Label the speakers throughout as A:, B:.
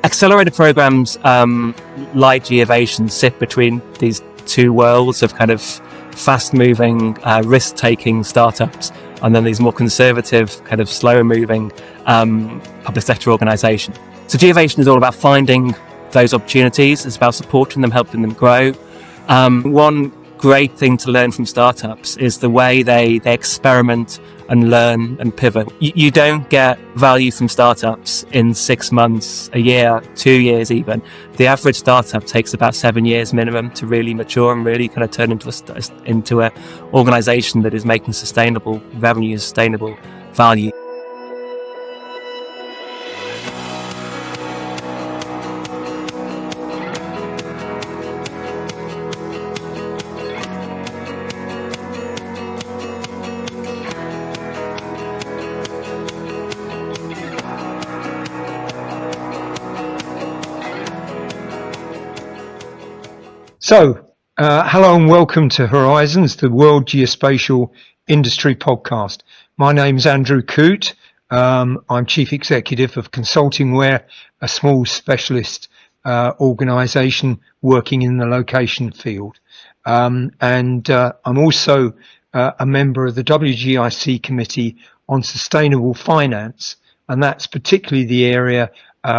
A: accelerator programs like Geovation sit between these two worlds of kind of fast-moving, risk-taking startups, and then these more conservative, kind of slower-moving public sector organisation. So Geovation is all about finding those opportunities. It's about supporting them, helping them grow. One great thing to learn from startups is the way they experiment and learn and pivot. You don't get value from startups in 6 months, a year, 2 years even. The average startup takes about 7 years minimum to really mature and really kind of turn into an organisation that is making sustainable revenue, sustainable value.
B: So, hello and welcome to Horizons, the World Geospatial Industry Podcast. My name's Andy Coote. I'm Chief Executive of ConsultingWhere, a small specialist organisation working in the location field. And I'm also a member of the WGIC Committee on Sustainable Finance, and that's particularly the area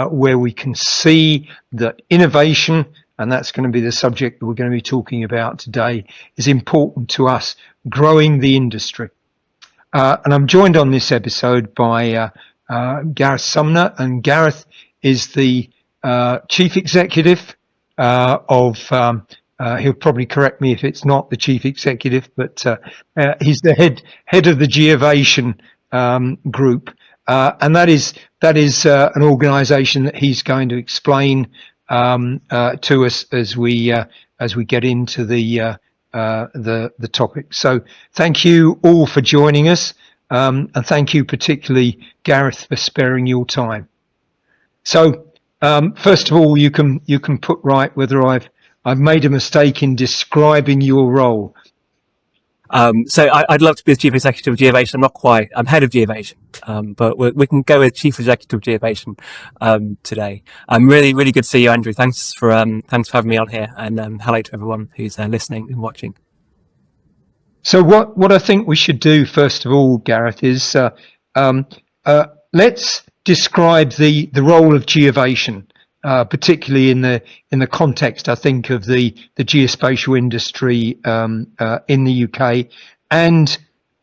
B: where we can see that innovation, and that's going to be the subject that we're going to be talking about today, is important to us growing the industry. And I'm joined on this episode by Gareth Sumner, and Gareth is the Chief Executive of, he'll probably correct me if it's not the Chief Executive, but he's the head of the Geovation group. And that is an organisation that he's going to explain to us as we get into the topic. So thank you all for joining us, and thank you particularly, Gareth, for sparing your time. So first of all, you can put right whether I've made a mistake in describing your role.
A: So I'd love to be the Chief Executive of Geovation. I'm not quite. I'm head of Geovation, but we can go with Chief Executive of Geovation today. Really, really good to see you, Andrew. Thanks for having me on here, and hello to everyone who's listening and watching.
B: So what I think we should do first of all, Gareth, is let's describe the role of Geovation. Particularly in the context, I think, of the geospatial industry in the UK, and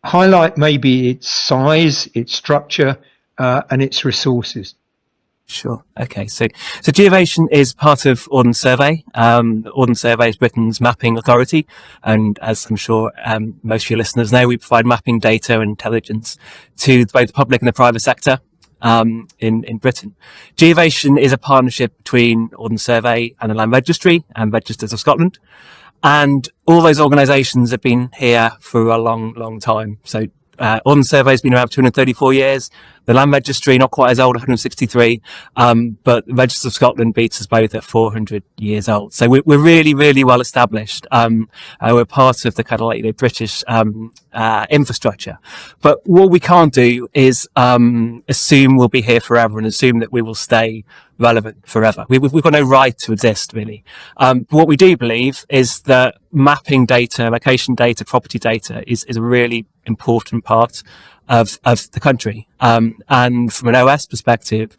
B: highlight maybe its size, its structure, and its resources.
A: Sure. Okay. So Geovation is part of Ordnance Survey. Ordnance Survey is Britain's mapping authority, and as I'm sure most of your listeners know, we provide mapping data and intelligence to both the public and the private sector. In Britain. Geovation is a partnership between Ordnance Survey and the Land Registry and Registers of Scotland. And all those organisations have been here for a long, long time. So Ordnance Survey has been around for 234 years. The Land Registry, not quite as old, 163. But the Registers of Scotland beats us both at 400 years old. So we're really, really well established. We're part of the kind of like, British infrastructure. But what we can't do is assume we'll be here forever and assume that we will stay relevant forever. We've got no right to exist, really. What we do believe is that mapping data, location data, property data is a really important part of the country. And from an OS perspective,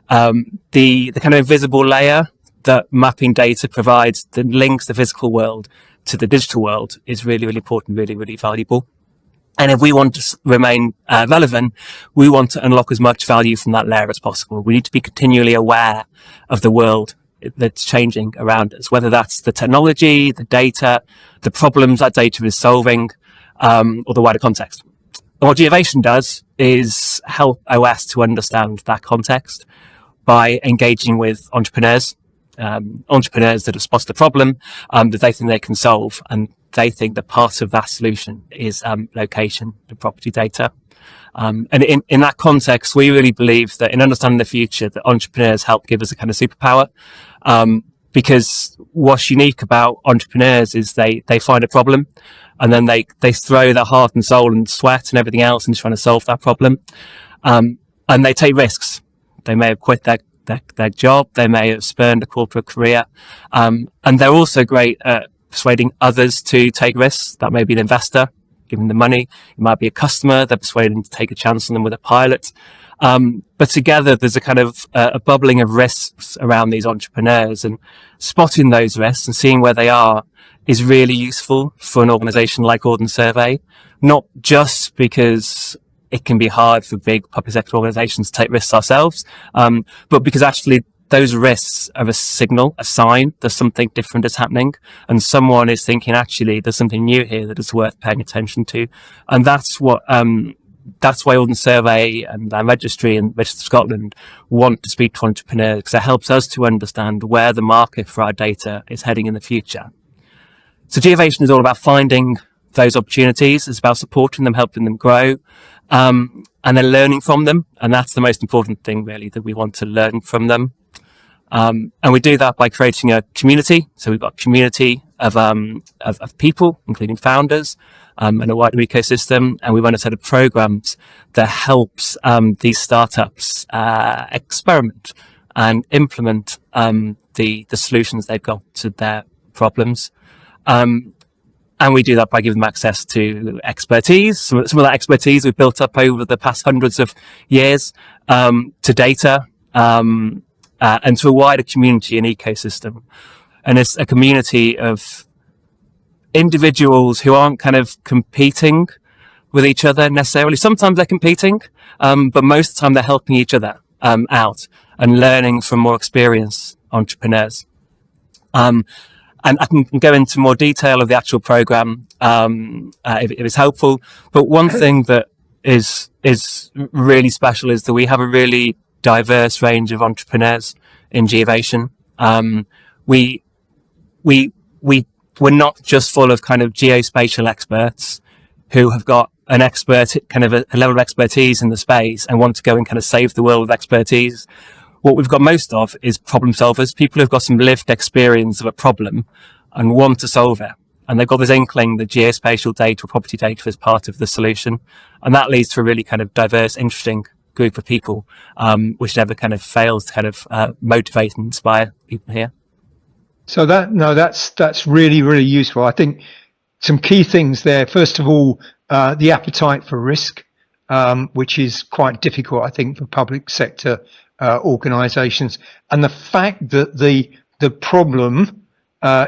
A: the kind of invisible layer that mapping data provides that links the physical world to the digital world is really, really important, really, really valuable. And if we want to remain relevant, we want to unlock as much value from that layer as possible. We need to be continually aware of the world that's changing around us, whether that's the technology, the data, the problems that data is solving, or the wider context. And what Geovation does is help OS to understand that context by engaging with entrepreneurs that have spotted a problem that they think they can solve, and they think that part of that solution is location and property data. And in that context, we really believe that in understanding the future, that entrepreneurs help give us a kind of superpower. Because what's unique about entrepreneurs is they find a problem and then they throw their heart and soul and sweat and everything else into trying to solve that problem. And they take risks. They may have quit their their job. They may have spurned a corporate career. And they're also great at persuading others to take risks. That may be an investor, giving them money. It might be a customer. They're persuading them to take a chance on them with a pilot. But together, there's a kind of a bubbling of risks around these entrepreneurs, and spotting those risks and seeing where they are is really useful for an organization like Ordnance Survey, not just because it can be hard for big public sector organizations to take risks ourselves, but because actually those risks are a signal, a sign there's something different is happening, and someone is thinking, actually, there's something new here that is worth paying attention to. And that's why Ordnance Survey and Land Registry and Register of Scotland want to speak to entrepreneurs, because it helps us to understand where the market for our data is heading in the future. So Geovation is all about finding those opportunities. It's about supporting them, helping them grow, and then learning from them. And that's the most important thing, really, that we want to learn from them. And we do that by creating a community. So we've got a community of people, including founders, and a wider ecosystem. And we run a set of programs that helps these startups experiment and implement the solutions they've got to their problems. And we do that by giving them access to expertise. Some of that expertise we've built up over the past hundreds of years, to data, and to a wider community and ecosystem. And it's a community of individuals who aren't kind of competing with each other necessarily. Sometimes they're competing, but most of the time they're helping each other out and learning from more experienced entrepreneurs. And I can go into more detail of the actual program if it's helpful. But one thing that is really special is that we have a really diverse range of entrepreneurs in Geovation. We're not just full of kind of geospatial experts who have got an expert, kind of a level of expertise in the space and want to go and kind of save the world with expertise. What we've got most of is problem solvers, people who've got some lived experience of a problem and want to solve it. And they've got this inkling that geospatial data or property data is part of the solution. And that leads to a really kind of diverse, interesting group of people, which never kind of fails to kind of motivate and inspire people here.
B: So that's really, really useful. I think some key things there. First of all, the appetite for risk, which is quite difficult, I think, for public sector organisations, and the fact that the problem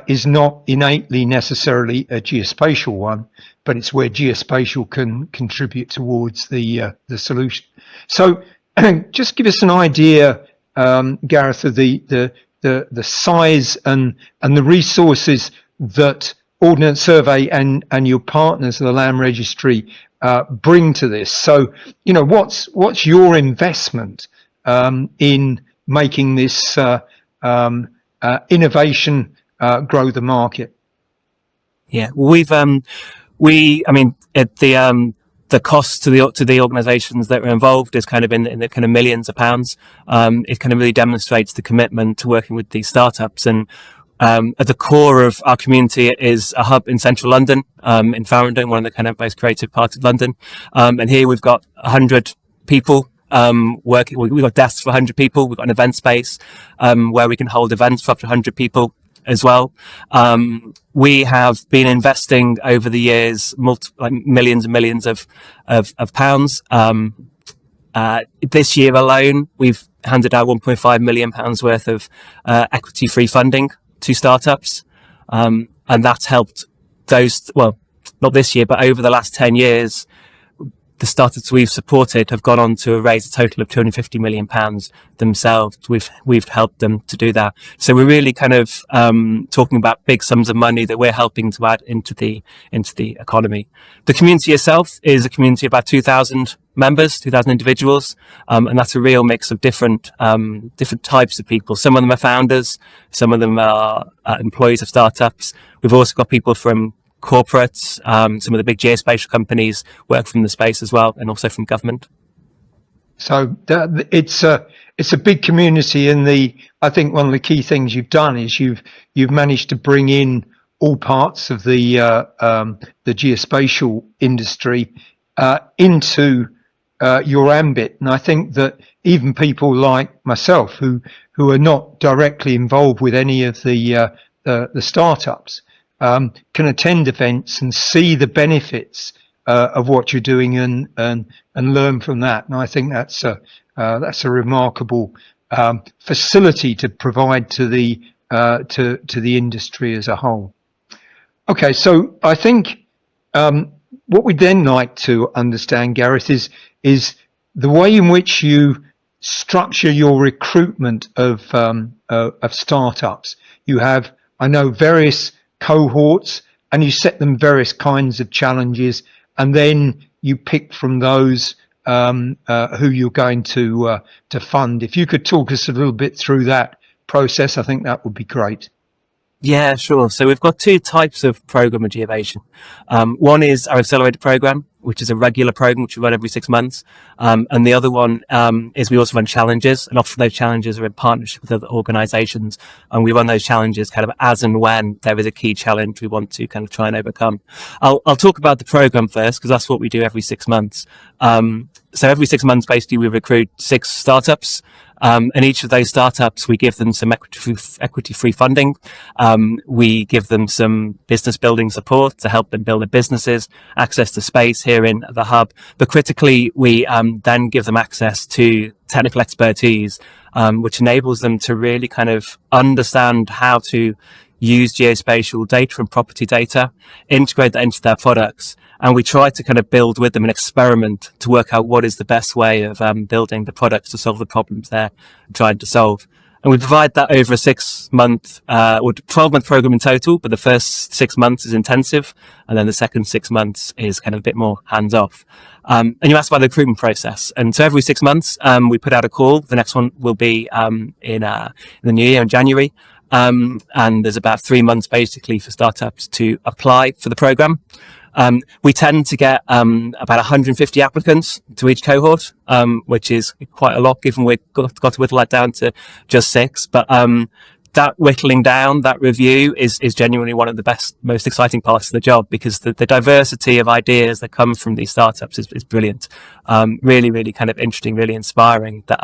B: is not innately necessarily a geospatial one, but it's where geospatial can contribute towards the solution. So, just give us an idea, Gareth, of the size and the resources that Ordnance Survey and your partners, the Land Registry, bring to this. So, what's your investment in making this innovation grow the market?
A: Yeah, the cost to the organisations that are involved is kind of in the kind of millions of pounds. It kind of really demonstrates the commitment to working with these startups. And at the core of our community is a hub in central London, in Farringdon, one of the kind of most creative parts of London. And here we've got 100 people working. We've got desks for 100 people. We've got an event space where we can hold events for up to 100 people as well. We have been investing over the years millions and millions of pounds. This year alone, we've handed out £1.5 million worth of equity-free funding to startups, and that's helped those. Well, not this year, but over the last 10 years. The startups we've supported have gone on to raise a total of £250 million themselves. We've helped them to do that. So we're really kind of talking about big sums of money that we're helping to add into the economy. The community itself is a community of about 2,000 members, 2,000 individuals, and that's a real mix of different types of people. Some of them are founders, some of them are employees of startups. We've also got people from corporates, some of the big geospatial companies work from the space as well, and also from government.
B: So it's a big community, and I think one of the key things you've done is you've managed to bring in all parts of the geospatial industry into your ambit. And I think that even people like myself who are not directly involved with any of the startups can attend events and see the benefits of what you're doing and learn from that. And I think that's a remarkable facility to provide to the industry as a whole. Okay, so I think what we'd then like to understand, Gareth, is the way in which you structure your recruitment of startups. You have, I know, various cohorts, and you set them various kinds of challenges, and then you pick from those who you're going to fund. If you could talk us a little bit through that process, I think that would be great.
A: Yeah, sure. So we've got two types of program at Geovation. One is our accelerator program, which is a regular program which we run every 6 months. And the other one is we also run challenges, and often those challenges are in partnership with other organizations. And we run those challenges kind of as and when there is a key challenge we want to kind of try and overcome. I'll talk about the program first, because that's what we do every 6 months. So every 6 months, basically, we recruit 6 startups. And each of those startups, we give them some equity-free funding. We give them some business building support to help them build their businesses, access to space here in the hub. But critically, we then give them access to technical expertise, which enables them to really kind of understand how to use geospatial data and property data, integrate that into their products. And we try to kind of build with them an experiment to work out what is the best way of building the products to solve the problems they're trying to solve. And we provide that over a 6-month or 12-month program in total, but the first 6 months is intensive, and then the second 6 months is kind of a bit more hands-off. And you asked about the recruitment process. And so every 6 months, we put out a call. The next one will be in the new year in January. And there's about 3 months basically for startups to apply for the program. We tend to get about 150 applicants to each cohort, which is quite a lot given we've got to whittle that down to just 6. But that whittling down, that review is genuinely one of the best, most exciting parts of the job, because the diversity of ideas that come from these startups is brilliant. Really, really kind of interesting, really inspiring that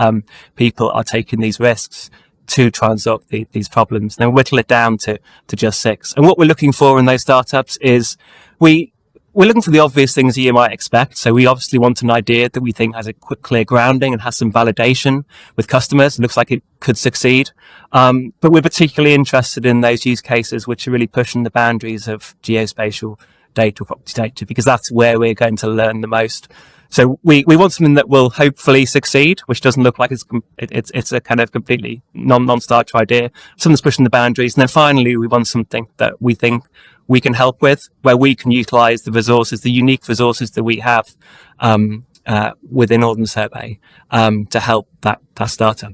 A: people are taking these risks to try and solve these problems. And then whittle it down to just 6. And what we're looking for in those startups is we're looking for the obvious things that you might expect. So we obviously want an idea that we think has a quick, clear grounding and has some validation with customers. It looks like it could succeed. But we're particularly interested in those use cases which are really pushing the boundaries of geospatial data or property data, because that's where we're going to learn the most. So we want something that will hopefully succeed, which doesn't look like it's a kind of completely non-starter idea. Something that's pushing the boundaries. And then finally, we want something that we think we can help with, where we can utilize the resources, the unique resources that we have within Ordnance Survey to help that startup.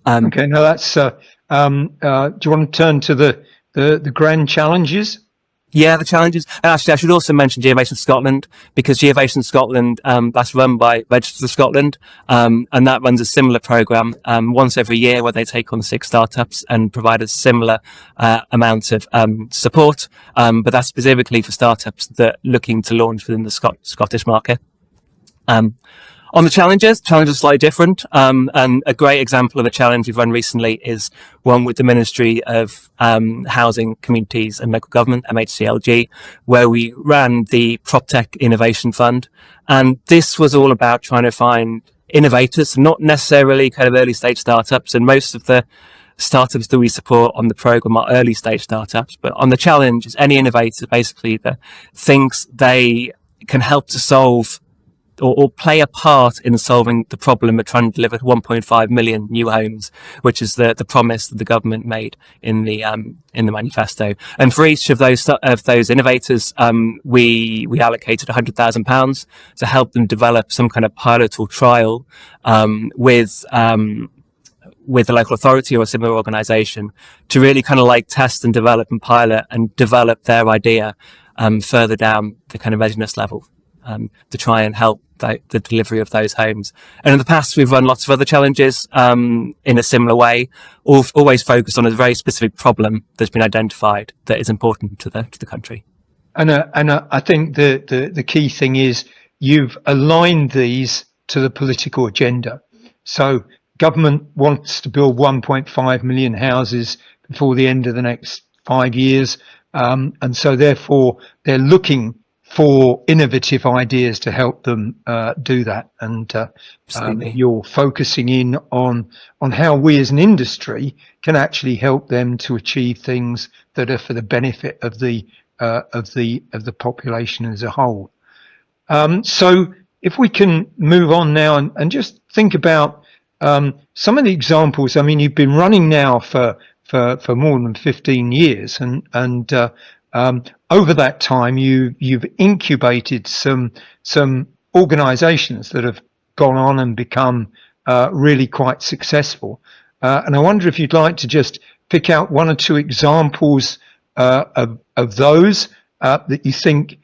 B: Okay, now that's. Do you want to turn to the grand challenges?
A: Yeah, the challenges. Actually, I should also mention Geovation Scotland, because Geovation Scotland, that's run by Register Scotland, and that runs a similar program once every year where they take on 6 startups and provide a similar amount of support, but that's specifically for startups that are looking to launch within the Scottish market. On the challenges are slightly different. And a great example of a challenge we've run recently is one with the Ministry of Housing, Communities and Local Government, MHCLG, where we ran the PropTech Innovation Fund. And this was all about trying to find innovators, not necessarily kind of early stage startups. And most of the startups that we support on the program are early stage startups. But on the challenge is any innovator basically that thinks they can help to solve or play a part in solving the problem of trying to deliver 1.5 million new homes, which is the promise that the government made in the manifesto. And for each of those innovators, we allocated £100,000 to help them develop some kind of pilot or trial with a local authority or a similar organisation to really kind of like test and develop and pilot and develop their idea further down the kind of readiness level. To try and help the delivery of those homes. And in the past, we've run lots of other challenges in a similar way, always focused on a very specific problem that's been identified that is important to the country.
B: And I think the key thing is you've aligned these to the political agenda. So government wants to build 1.5 million houses before the end of the next 5 years. And so therefore they're looking for innovative ideas to help them do that. And you're focusing in on how we as an industry can actually help them to achieve things that are for the benefit of the population as a whole. So if we can move on now and just think about some of the examples. I mean, you've been running now for more than 15 years, and over that time you've incubated some organisations that have gone on and become really quite successful. And I wonder if you'd like to just pick out one or two examples of those that you think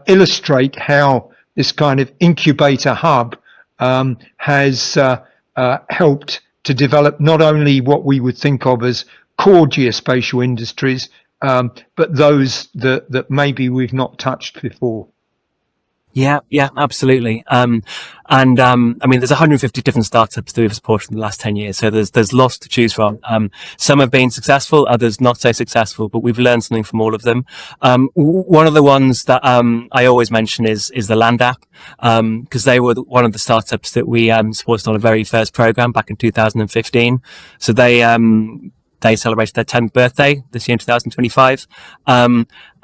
B: illustrate how this kind of incubator hub has helped to develop not only what we would think of as core geospatial industries, but those that maybe we've not touched before.
A: Yeah, absolutely. I mean, there's 150 different startups that we've supported in the last 10 years. So there's lots to choose from. Some have been successful, others not so successful, but we've learned something from all of them. One of the ones that, I always mention is the Land app, because they were one of the startups that we, supported on a very first program back in 2015. So they celebrated their 10th birthday this year in 2025.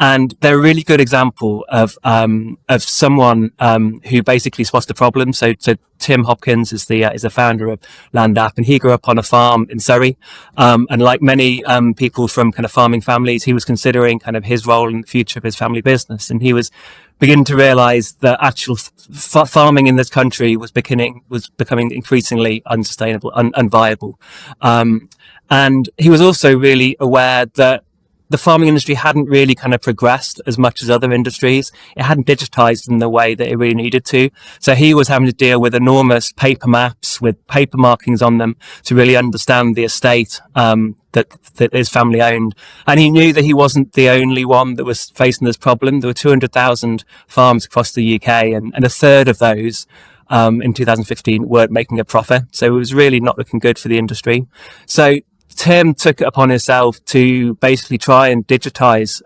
A: And they're a really good example of someone, who basically spotted a problem. So Tim Hopkins is the founder of Land app, and he grew up on a farm in Surrey. And like many, people from kind of farming families, he was considering kind of his role in the future of his family business. And he was beginning to realize that actual farming in this country was becoming increasingly unsustainable, unviable. And he was also really aware that the farming industry hadn't really kind of progressed as much as other industries. It hadn't digitized in the way that it really needed to. So he was having to deal with enormous paper maps with paper markings on them to really understand the estate, that his family owned. And he knew that he wasn't the only one that was facing this problem. There were 200,000 farms across the UK, and a third of those, in 2015 weren't making a profit. So it was really not looking good for the industry. So Tim took it upon himself to basically try and digitize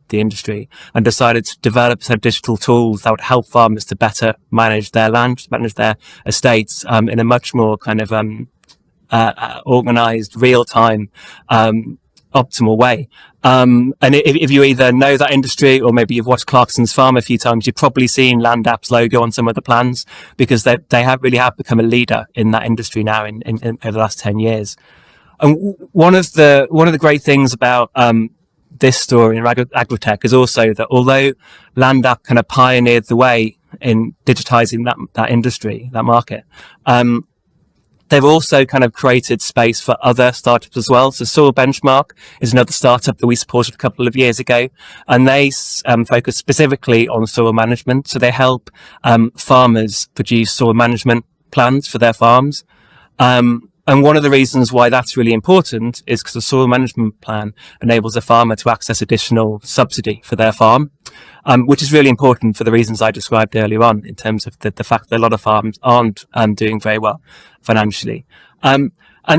A: the industry, and decided to develop some digital tools that would help farmers to better manage their land, manage their estates in a much more kind of organized, real-time, optimal way. And if you either know that industry, or maybe you've watched Clarkson's Farm a few times, you've probably seen Land app's logo on some of the plans, because they have become a leader in that industry now in over the last 10 years. And one of the great things about this story in agritech is also that although Land app kind of pioneered the way in digitizing that industry, that market, they've also kind of created space for other startups as well. So Soil Benchmark is another startup that we supported a couple of years ago, and they focus specifically on soil management. So they help farmers produce soil management plans for their farms. And one of the reasons why that's really important is because the soil management plan enables a farmer to access additional subsidy for their farm, which is really important for the reasons I described earlier on, in terms of the fact that a lot of farms aren't doing very well financially. And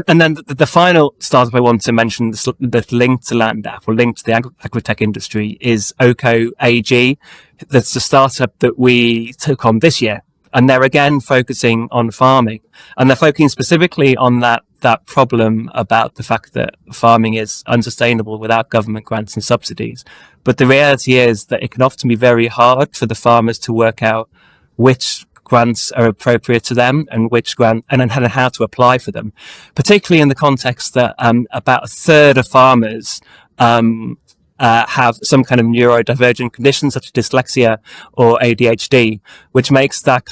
A: then the final startup I want to mention that's linked to Land app, or linked to the agritech industry, is OCO AG. That's a startup that we took on this year. And they're again focusing on farming, and they're focusing specifically on that problem about the fact that farming is unsustainable without government grants and subsidies. But the reality is that it can often be very hard for the farmers to work out which grants are appropriate to them and how to apply for them, particularly in the context that about a third of farmers have some kind of neurodivergent condition, such as dyslexia or ADHD, which makes that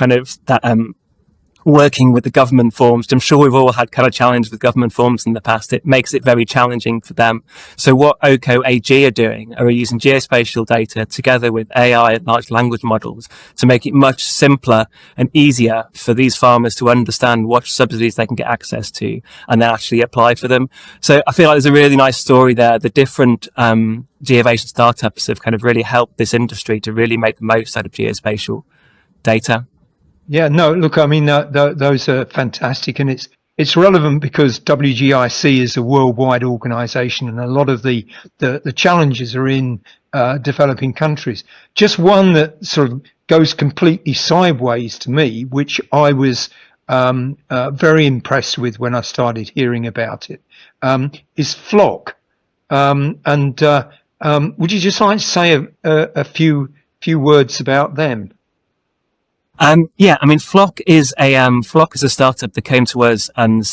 A: working with the government forms. I'm sure we've all had kind of challenges with government forms in the past. It makes it very challenging for them. So what OCO AG are doing are using geospatial data together with AI and large language models to make it much simpler and easier for these farmers to understand what subsidies they can get access to and then actually apply for them. So I feel like there's a really nice story there. The different Geovation startups have kind of really helped this industry to really make the most out of geospatial data.
B: Yeah, no, look, I mean, those are fantastic, and it's relevant because WGIC is a worldwide organisation, and a lot of the challenges are in developing countries. Just one that sort of goes completely sideways to me, which I was very impressed with when I started hearing about it, is Flock. Would you just like to say a few words about them?
A: Yeah, I mean, Flock is a startup that came to us and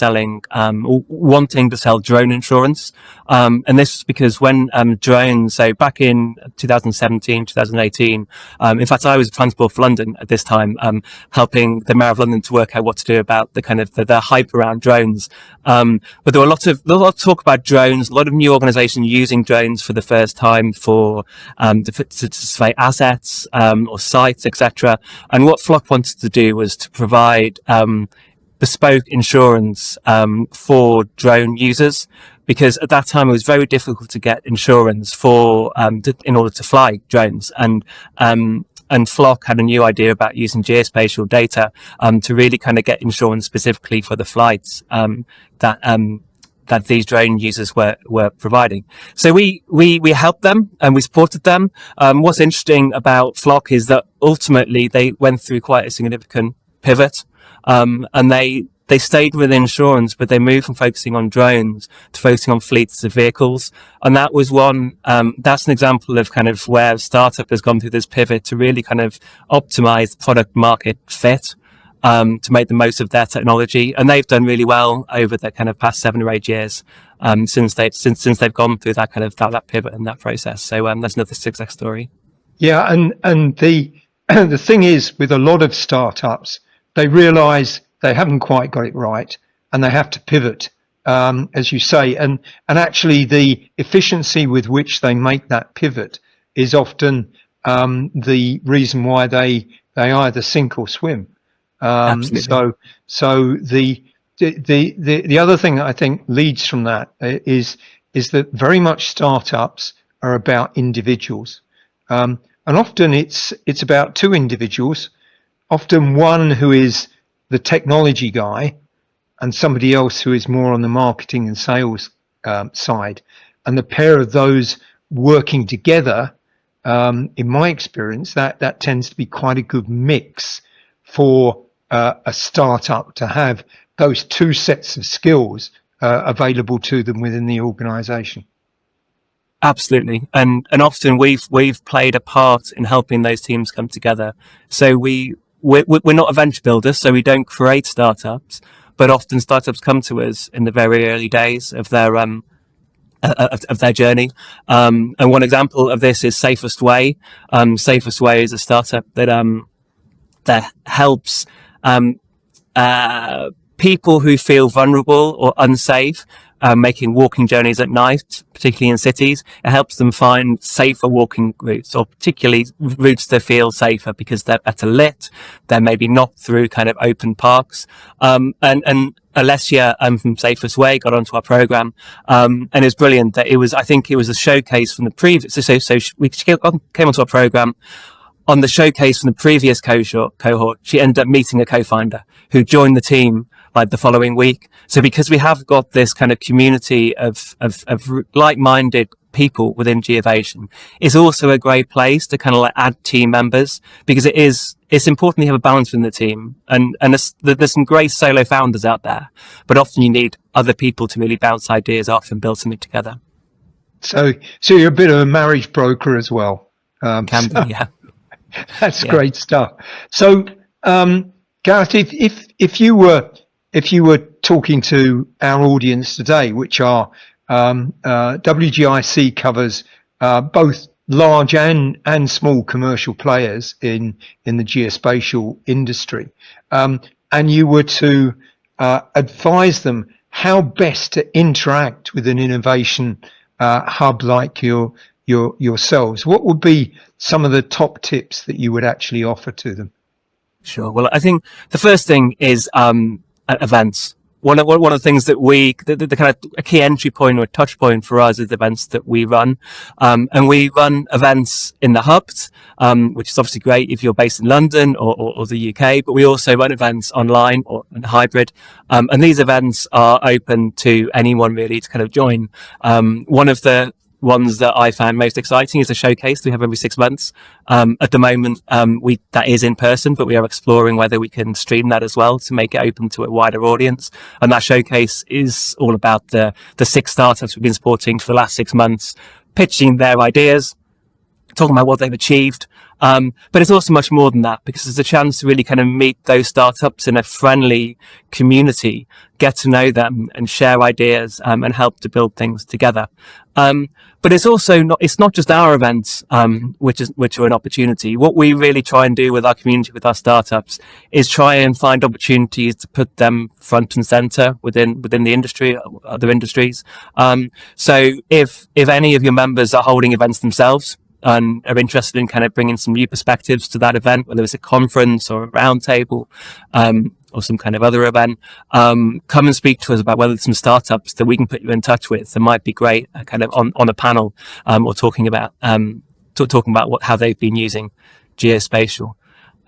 A: wanting to sell drone insurance. And this is because when, drones, so back in 2017, 2018, in fact, I was at Transport for London at this time, helping the Mayor of London to work out what to do about the kind of the hype around drones. But there were a lot of talk about drones, a lot of new organizations using drones for the first time to survey assets, or sites, etc. And what Flock wanted to do was to provide bespoke insurance for drone users, because at that time it was very difficult to get insurance in order to fly drones, and Flock had a new idea about using geospatial data to really kind of get insurance specifically for the flights that these drone users were providing. So we helped them and we supported them. What's interesting about Flock is that ultimately they went through quite a significant pivot, and they stayed with insurance, but they moved from focusing on drones to focusing on fleets of vehicles. And that was that's an example of kind of where a startup has gone through this pivot to really kind of optimize product market fit, to make the most of their technology. And they've done really well over the kind of past 7 or 8 years, since they've gone through that kind of that pivot and that process. So, that's another success story.
B: Yeah. And the thing is, with a lot of startups, they realize they haven't quite got it right and they have to pivot, as you say, and actually the efficiency with which they make that pivot is often, the reason why they either sink or swim.
A: Absolutely.
B: So the other thing that I think leads from that is that very much startups are about individuals, and often it's about 2 individuals, often one who is the technology guy and somebody else who is more on the marketing and sales side, and the pair of those working together, in my experience, that tends to be quite a good mix for a startup to have those 2 sets of skills available to them within the organization.
A: Absolutely. And often we've played a part in helping those teams come together. So we're not a venture builder, so we don't create startups, but often startups come to us in the very early days of their journey. And one example of this is Safest Way. Safest Way is a startup that helps people who feel vulnerable or unsafe, making walking journeys at night, particularly in cities. It helps them find safer walking routes, or particularly routes that feel safer because they're better lit. They're maybe not through kind of open parks. And Alessia from Safest Way got onto our program, and it was brilliant. I think it was a showcase from the previous. So we came onto our program. On the showcase from the previous cohort, she ended up meeting a co-founder who joined the team like the following week. So because we have got this kind of community of like-minded people within Geovation, it's also a great place to kind of like add team members, because it's important to have a balance in the team. And there's some great solo founders out there, but often you need other people to really bounce ideas off and build something together.
B: So you're a bit of a marriage broker as well.
A: Can be, yeah.
B: That's great stuff. So, Gareth, if you were talking to our audience today, which are WGIC covers both large and small commercial players in the geospatial industry, and you were to advise them how best to interact with an innovation hub like yourselves, what would be some of the top tips that you would actually offer to them?
A: Sure. Well, I think the first thing is events. one of the things that the kind of a key entry point or a touch point for us is the events that we run. And we run events in the hubs, which is obviously great if you're based in London or the UK, but we also run events online or hybrid. And these events are open to anyone really to kind of join. One of the ones that I found most exciting is a showcase we have every 6 months. At the moment, that is in person, but we are exploring whether we can stream that as well to make it open to a wider audience. And that showcase is all about the 6 startups we've been supporting for the last 6 months, pitching their ideas, talking about what they've achieved. But it's also much more than that, because there's a chance to really kind of meet those startups in a friendly community, get to know them and share ideas, and help to build things together. But it's not just our events, which are an opportunity. What we really try and do with our community, with our startups, is try and find opportunities to put them front and center within the industry, other industries. So if any of your members are holding events themselves, and are interested in kind of bringing some new perspectives to that event, whether it's a conference or a roundtable, or some kind of other event, come and speak to us about whether there's some startups that we can put you in touch with that might be great, kind of on a panel, or talking about how they've been using geospatial.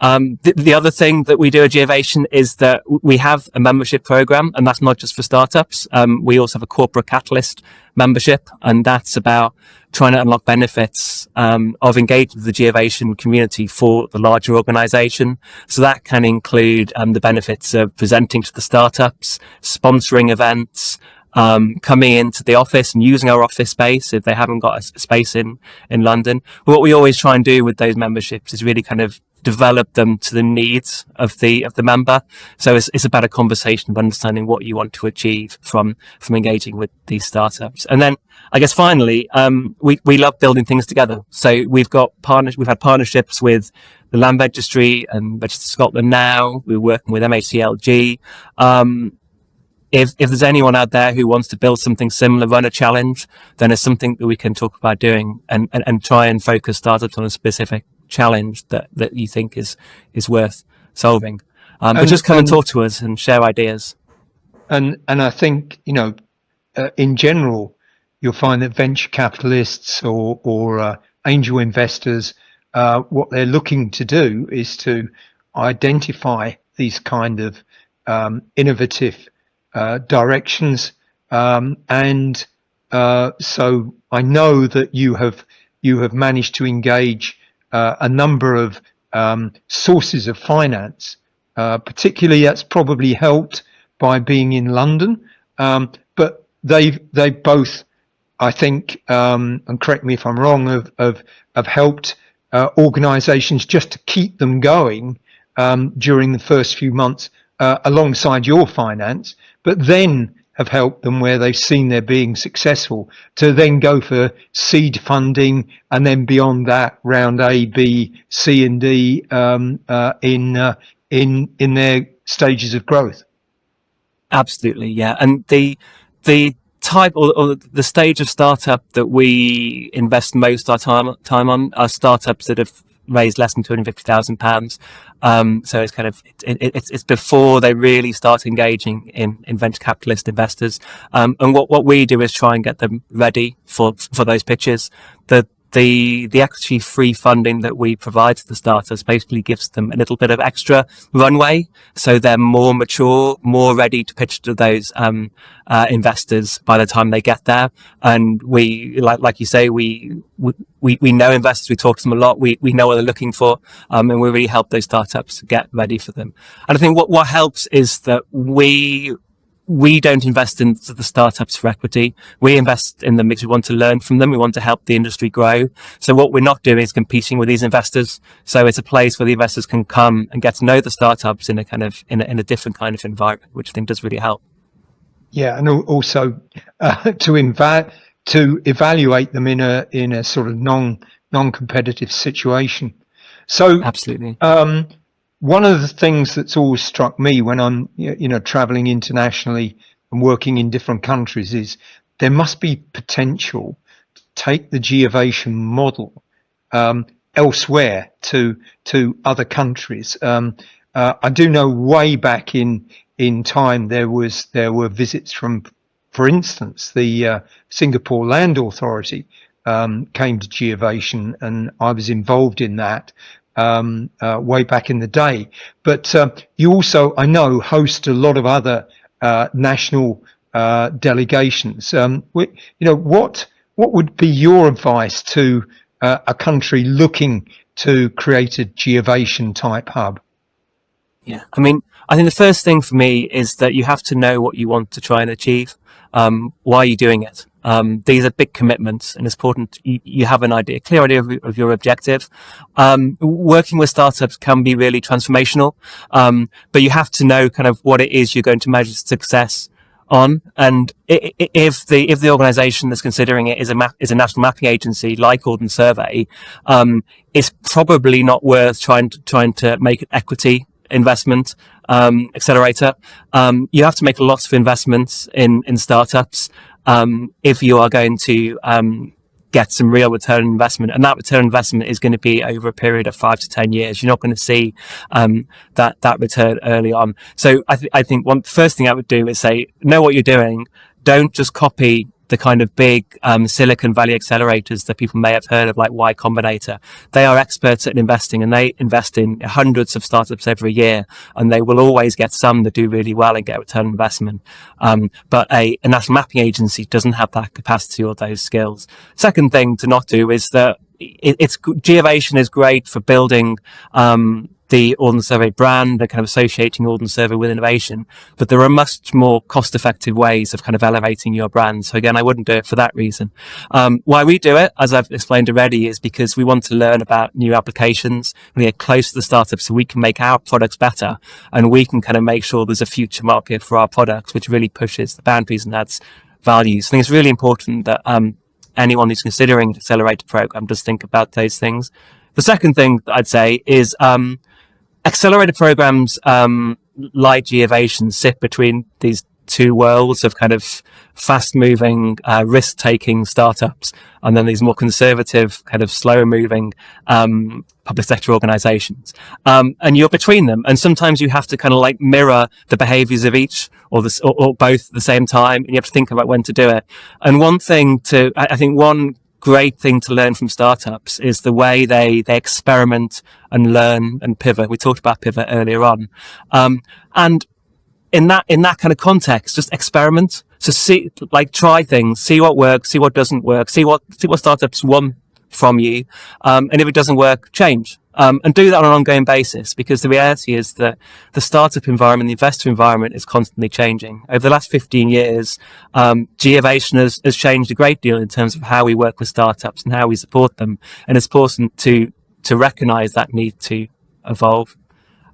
A: The other thing that we do at Geovation is that we have a membership program, and that's not just for startups. We also have a corporate catalyst membership, and that's about trying to unlock benefits of engaging with the Geovation community for the larger organization. So that can include the benefits of presenting to the startups, sponsoring events, coming into the office and using our office space if they haven't got a space in London. But what we always try and do with those memberships is really kind of develop them to the needs of the member. So it's about a conversation of understanding what you want to achieve from engaging with these startups. And then I guess finally, we love building things together. So we've had partnerships with the Land Registry and Register Scotland now. We're working with MHCLG. If there's anyone out there who wants to build something similar, run a challenge, then it's something that we can talk about doing and try and focus startups on a specific challenge that you think is worth solving. But just come and talk to us and share ideas.
B: And I think, in general, you'll find that venture capitalists or angel investors, what they're looking to do is to identify these kind of innovative directions. And so I know that you have managed to engage a number of sources of finance. Particularly, that's probably helped by being in London. But they both, I think, and correct me if I'm wrong, have helped organisations just to keep them going during the first few months alongside your finance, but then have helped them where they've seen they're being successful to then go for seed funding, and then beyond that, round A, B, C, and D in their stages of growth.
A: Absolutely, yeah. And the type or the stage of startup that we invest most of our time on are startups that have raised less than £250,000. So it's kind of it's before they really start engaging in venture capitalist investors. And what we do is try and get them ready for those pitches. The equity free funding that we provide to the startups basically gives them a little bit of extra runway, so they're more mature, more ready to pitch to those investors by the time they get there. And we, like you say, we know investors. We talk to them a lot. We know what they're looking for, and we really help those startups get ready for them. And I think what helps is that we don't invest into the startups for equity. We invest in them because we want to learn from them. We want to help the industry grow. So what we're not doing is competing with these investors. So it's a place where the investors can come and get to know the startups in a kind of in a different kind of environment, which I think does really help.
B: Yeah, and also to evaluate them in a sort of non-competitive situation. So
A: absolutely.
B: One of the things that's always struck me when I'm, traveling internationally and working in different countries is there must be potential to take the Geovation model elsewhere to other countries. I do know way back in in time there were visits from, for instance, the Singapore Land Authority came to Geovation, and I was involved in that way back in the day. But you also, I know, host a lot of other national delegations. What would be your advice to a country looking to create a Geovation type hub?
A: Yeah, I mean, I think the first thing for me is that you have to know what you want to try and achieve. Why are you doing it? These are big commitments, and it's important you have a clear idea of your objective. Working with startups can be really transformational, but you have to know kind of what it is you're going to measure success on. And if the organization that's considering it is a national mapping agency like Ordnance Survey, it's probably not worth trying to make an equity investment accelerator. You have to make lots of investments in startups if you are going to get some real return on investment, and that return on investment is going to be over a period of 5 to 10 years. You're not going to see that return early on. So I think the first thing I would do is say, know what you're doing. Don't just copy the kind of big Silicon Valley accelerators that people may have heard of, like Y Combinator. They are experts at investing, and they invest in hundreds of startups every year, and they will always get some that do really well and get return on investment. But a national mapping agency doesn't have that capacity or those skills. Second thing to not do is that Geovation is great for building the Ordnance Survey brand and kind of associating Ordnance Survey with innovation, but there are much more cost-effective ways of kind of elevating your brand. So again, I wouldn't do it for that reason. Why we do it, as I've explained already, is because we want to learn about new applications and get close to the startups so we can make our products better, and we can kind of make sure there's a future market for our products, which really pushes the boundaries and adds values. I think it's really important that anyone who's considering an accelerator program does think about those things. The second thing that I'd say is accelerator programs like Geovation sit between these two worlds of kind of fast-moving, risk-taking startups, and then these more conservative, kind of slower-moving public sector organizations. And you're between them, and sometimes you have to kind of like mirror the behaviors of each or both at the same time, and you have to think about when to do it. And I think one great thing to learn from startups is the way they experiment and learn and pivot. We talked about pivot earlier on. And in that kind of context, just experiment. So try things, see what works, see what doesn't work, see what startups want from you. And if it doesn't work, change. And do that on an ongoing basis, because the reality is that the startup environment, the investor environment is constantly changing. Over the last 15 years, Geovation has changed a great deal in terms of how we work with startups and how we support them. And it's important to recognize that need to evolve.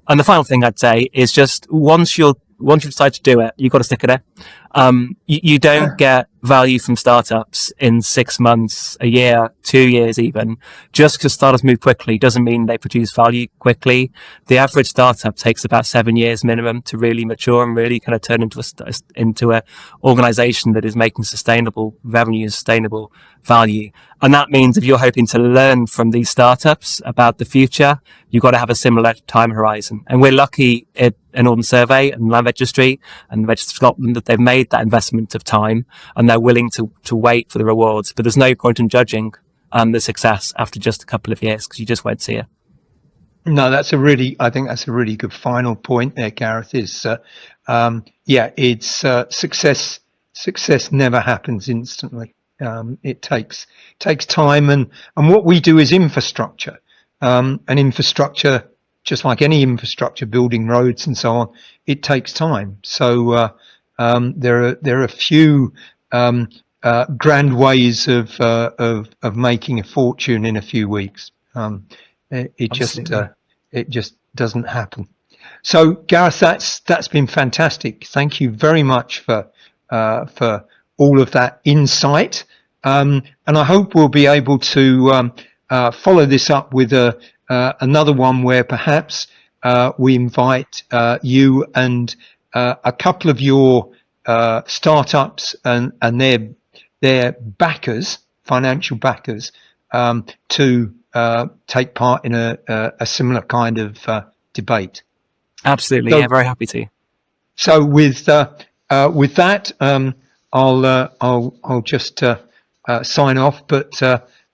A: And the final thing I'd say is just once you decide to do it, you've got to stick at it. You don't get value from startups in 6 months, a year, 2 years even. Just because startups move quickly doesn't mean they produce value quickly. The average startup takes about 7 years minimum to really mature and really kind of turn into a organization that is making sustainable revenue, sustainable value. And that means if you're hoping to learn from these startups about the future, you've got to have a similar time horizon. And we're lucky in Ordnance Survey and Land Registry and Register of Scotland that they've made that investment of time, and they're willing to wait for the rewards. But there's no point in judging the success after just a couple of years, because you just won't see it.
B: No, I think that's a really good final point there, Gareth. Is success never happens instantly. It takes time, and what we do is infrastructure. And infrastructure, just like any infrastructure, building roads and so on, it takes time. So there are a few grand ways of making a fortune in a few weeks. It just doesn't happen. So Gareth, that's been fantastic. Thank you very much for all of that insight. And I hope we'll be able to follow this up with another one where perhaps we invite you and a couple of your startups and their backers, financial backers, to take part in a similar kind of debate.
A: Absolutely, yeah, very happy to.
B: So with that, I'll just sign off. But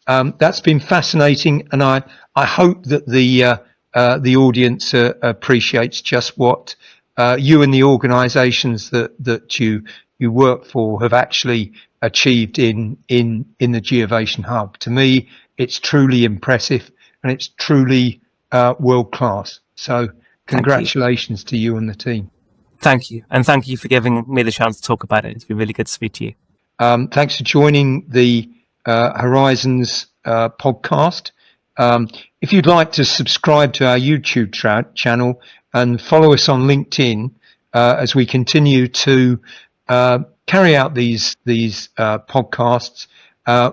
B: that's been fascinating, and I hope that the audience appreciates just what you and the organisations that you work for have actually achieved in the Geovation Hub. To me, it's truly impressive, and it's truly world class. So congratulations to you and the team.
A: Thank you. And thank you for giving me the chance to talk about it. It's been really good to speak to you.
B: Thanks for joining the Horizons podcast. If you'd like to subscribe to our YouTube channel and follow us on LinkedIn as we continue to carry out these podcasts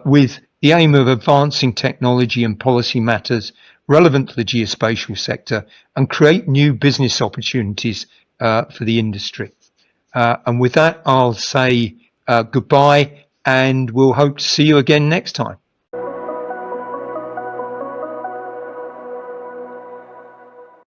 B: with the aim of advancing technology and policy matters relevant to the geospatial sector and create new business opportunities for the industry. And with that, I'll say goodbye, and we'll hope to see you again next time.